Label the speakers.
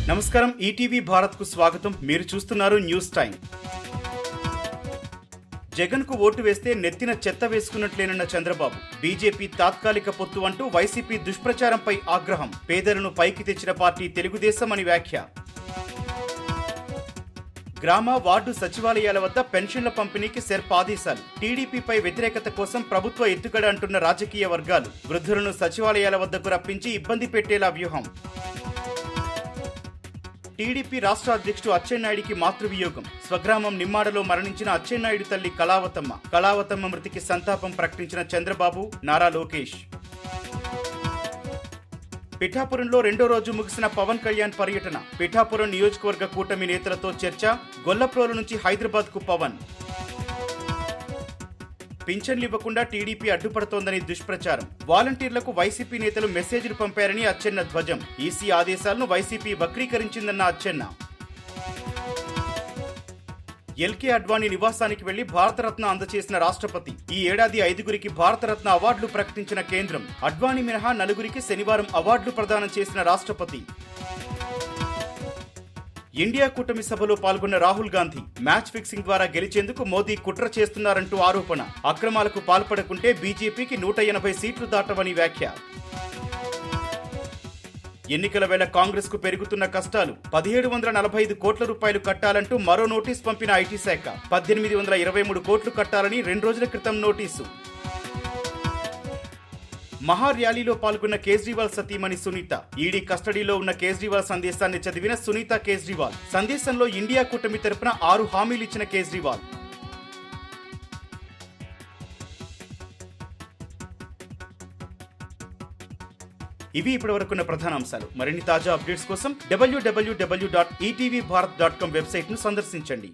Speaker 1: నమస్కారం, ఈటీవీ భారత్ కు స్వాగతం. మీరు చూస్తున్నారు న్యూస్ టైం. జగన్ కు ఓటు వేస్తే నెత్తిన చెత్త వేసుకున్నట్లేనన్న చంద్రబాబు. బీజేపీ తాత్కాలిక పొత్తు అంటూ వైసీపీ దుష్ప్రచారంపై ఆగ్రహం. పేదలను పైకి తెచ్చిన పార్టీ తెలుగుదేశం అని వ్యాఖ్య. గ్రామ వార్డు సచివాలయాల వద్ద పెన్షన్ల పంపిణీకి సెర్ప్ ఆదేశాలు. టీడీపీపై వ్యతిరేకత కోసం ప్రభుత్వ ఎత్తుగడ అంటున్న రాజకీయ వర్గాలు. వృద్ధులను సచివాలయాల వద్దకు రప్పించి ఇబ్బంది పెట్టేలా వ్యూహం. టీడీపీ రాష్ట్ర అధ్యక్షుడు అచ్చెన్నాయుడికి మాతృవియోగం. స్వగ్రామం నిమ్మాడలో మరణించిన అచ్చెన్నాయుడు తల్లి కళావతమ్మ మృతికి సంతాపం ప్రకటించిన చంద్రబాబు, నారా లోకేష్. పిఠాపురంలో రెండో రోజు ముగిసిన పవన్ కళ్యాణ్ పర్యటన. పిఠాపురం నియోజకవర్గ కూటమి నేతలతో చర్చ. గొల్లప్రోలు నుంచి హైదరాబాద్ కు పవన్. పింఛన్లు ఇవ్వకుండా టీడీపీ అడ్డుపడుతోందని దుష్ప్రచారం. వాలంటీర్లకు వైసీపీ నేతలు మెసేజ్లు పంపారని అచ్చెన్న ధ్వజం. ఈసీ ఆదేశాలను వైసీపీ వక్రీకరించిందన్న అచ్చెన్న. ఎల్కే అడ్వాణి నివాసానికి వెళ్లి భారతరత్న అందజేసిన రాష్ట్రపతి. ఈ ఏడాది 5గురికి భారతరత్న అవార్డులు ప్రకటించిన కేంద్రం. అడ్వాణి మినహా 4గురికి శనివారం అవార్డులు ప్రదానం చేసిన రాష్ట్రపతి. ఇండియా కూటమి సభలో పాల్గొన్న రాహుల్ గాంధీ. మ్యాచ్ ఫిక్సింగ్ ద్వారా గెలిచేందుకు మోదీ కుట్ర చేస్తున్నారంటూ ఆరోపణ. అక్రమాలకు పాల్పడకుంటే బీజేపీకి 180 సీట్లు దాటవని వ్యాఖ్య. ఎన్నికల వేళ కాంగ్రెస్ కు పెరుగుతున్న కష్టాలు. 1745 కోట్ల రూపాయలు కట్టాలంటూ మరో నోటీసు పంపిన ఐటీ శాఖ. 1823 కోట్లు కట్టాలని 2 రోజుల క్రితం నోటీసు. మహా ర్యాలీలో పాల్గొన్న కేజ్రీవాల్ సతీమణి సునీత. ఈడీ కస్టడీలో ఉన్న కేజ్రీవాల్ సందేశాన్ని చదివిన సునీత కేజ్రీవాల్. సందేశంలో ఇండియా కూటమి తరపున 6 హామీలు ఇచ్చిన కేజ్రీవాల్. ఇవి ఇప్పటివరకున్న ప్రధాన అంశాలు. మరిన్ని తాజా అప్డేట్స్ కోసం www.etvbharat.com వెబ్సైట్ ను సందర్శించండి.